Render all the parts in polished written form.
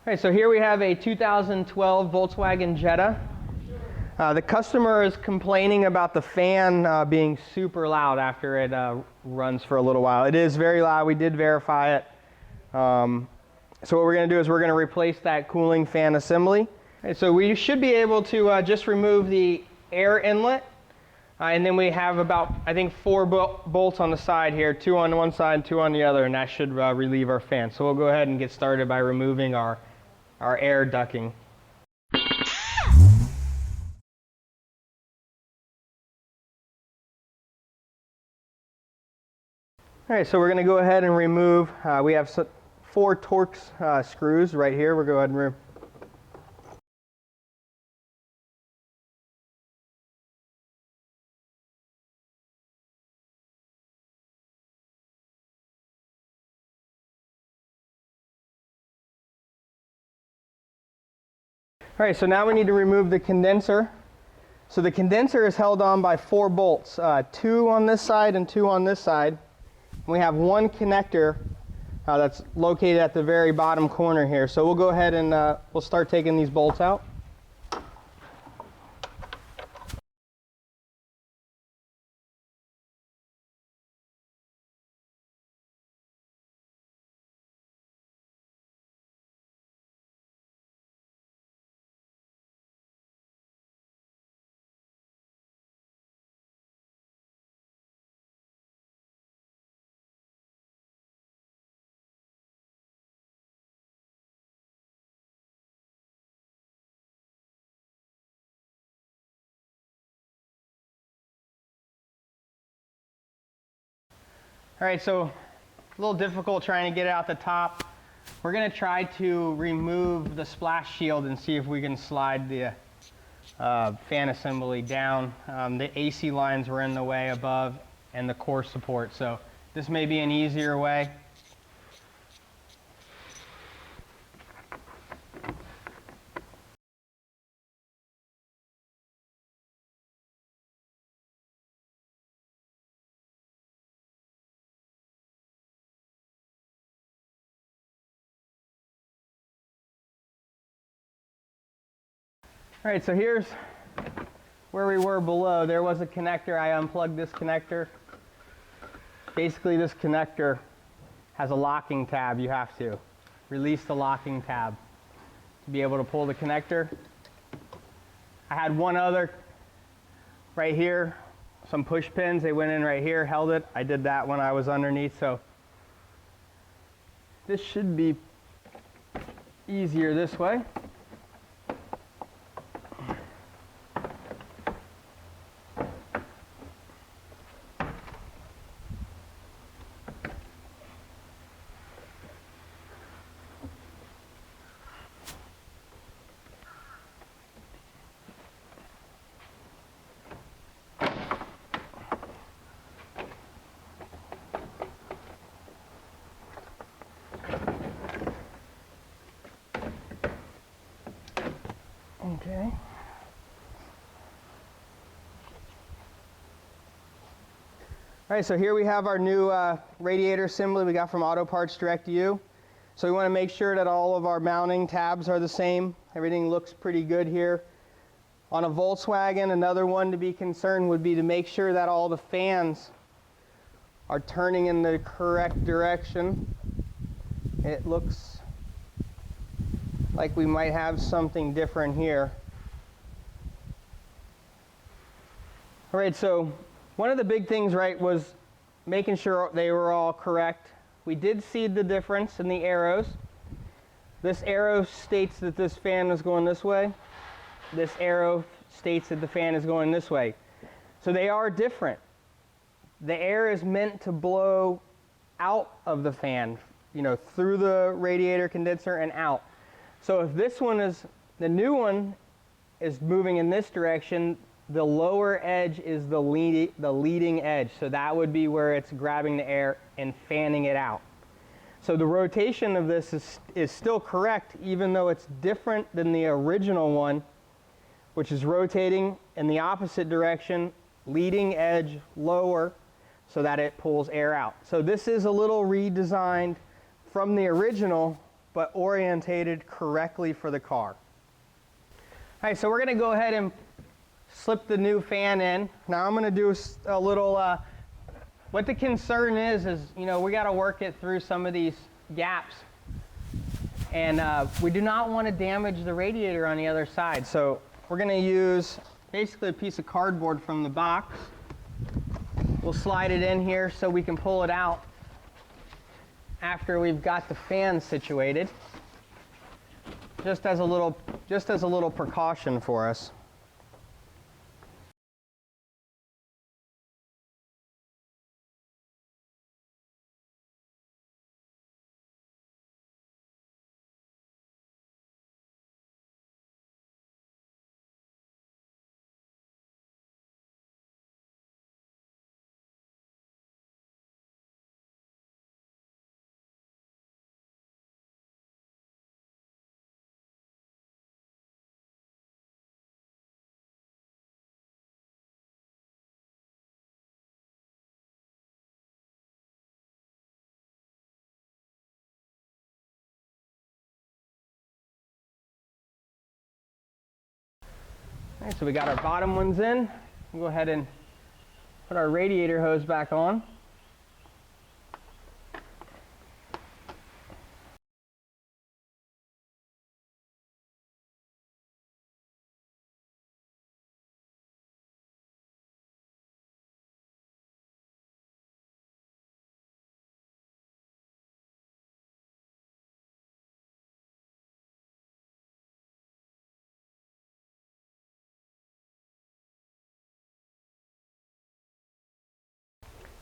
right, so here we have a 2012 Volkswagen Jetta. The customer is complaining about the fan being super loud after it runs for a little while. It is very loud. We did verify it. So what we're going to do is we're going to replace that cooling fan assembly. Right, so we should be able to just remove the air inlet. And then we have about, I think, 4 bolts on the side here, 2 on one side and 2 on the other, and that should relieve our fan. So we'll go ahead and get started by removing our air ducting. All right, so we're going to go ahead and remove, we have 4 Torx screws right here. We'll go ahead and remove. All right, so now we need to remove the condenser. So the condenser is held on by 4 bolts, 2 on this side and 2 on this side. We have 1 connector that's located at the very bottom corner here. So we'll go ahead and we'll start taking these bolts out. All right, so a little difficult trying to get it out the top. We're going to try to remove the splash shield and see if we can slide the fan assembly down. The AC lines were in the way above and the core support, so this may be an easier way. All right, so here's where we were below. There was a connector. I unplugged this connector. Basically, this connector has a locking tab. You have to release the locking tab to be able to pull the connector. I had one other right here, some push pins. They went in right here, held it. I did that when I was underneath, so this should be easier this way. Okay. All right, so here we have our new radiator assembly we got from Auto Parts Direct to You. So we want to make sure that all of our mounting tabs are the same. Everything looks pretty good here. On a Volkswagen, another one to be concerned would be to make sure that all the fans are turning in the correct direction. It looks like we might have something different here. All right, so one of the big things, right, was making sure they were all correct. We did see the difference in the arrows. This arrow states that this fan is going this way. This arrow states that the fan is going this way. So they are different. The air is meant to blow out of the fan, you know, through the radiator condenser and out. So if this one is, the new one is moving in this direction, the lower edge is the leading edge. So that would be where it's grabbing the air and fanning it out. So the rotation of this is still correct, even though it's different than the original one, which is rotating in the opposite direction, leading edge lower, so that it pulls air out. So this is a little redesigned from the original but orientated correctly for the car. All right, so we're going to go ahead and slip the new fan in. Now I'm going to do a little, what the concern is, you know, we got to work it through some of these gaps. And we do not want to damage the radiator on the other side. So we're going to use basically a piece of cardboard from the box. We'll slide it in here so we can pull it out after we've got the fan situated. Just as a little precaution for us. All right, so we got our bottom ones in. We'll go ahead and put our radiator hose back on.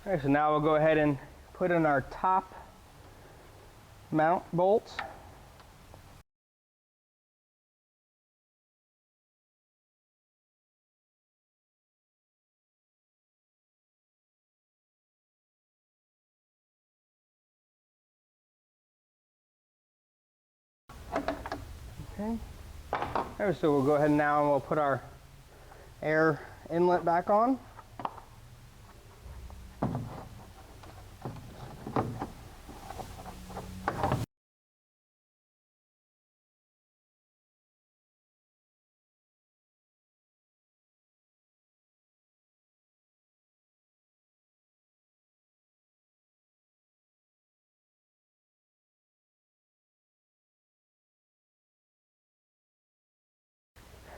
All right, so now we'll go ahead and put in our top mount bolts. Okay. All right, so we'll go ahead now and we'll put our air inlet back on.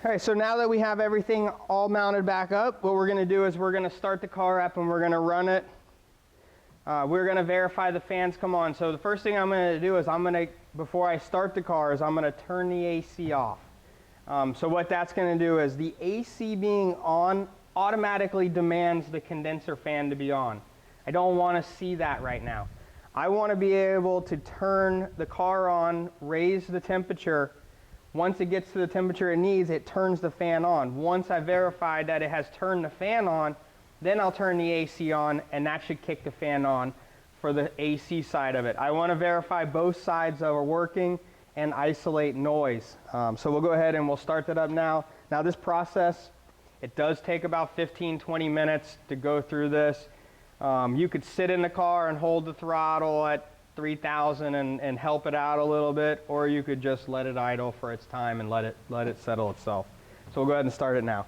All right, so now that we have everything all mounted back up, what we're going to do is we're going to start the car up and we're going to run it. We're going to verify the fans come on. So the first thing I'm going to do is before I start the car, is I'm going to turn the AC off. So what that's going to do is the AC being on automatically demands the condenser fan to be on. I don't want to see that right now. I want to be able to turn the car on, raise the temperature. Once it gets to the temperature it needs, it turns the fan on. Once I verify that it has turned the fan on, then I'll turn the AC on, and that should kick the fan on for the AC side of it. I want to verify both sides are working and isolate noise. So we'll go ahead and we'll start that up now. Now this process, it does take about 15-20 minutes to go through this. You could sit in the car and hold the throttle at 3,000 and help it out a little bit, or you could just let it idle for its time and let it settle itself. So we'll go ahead and start it now.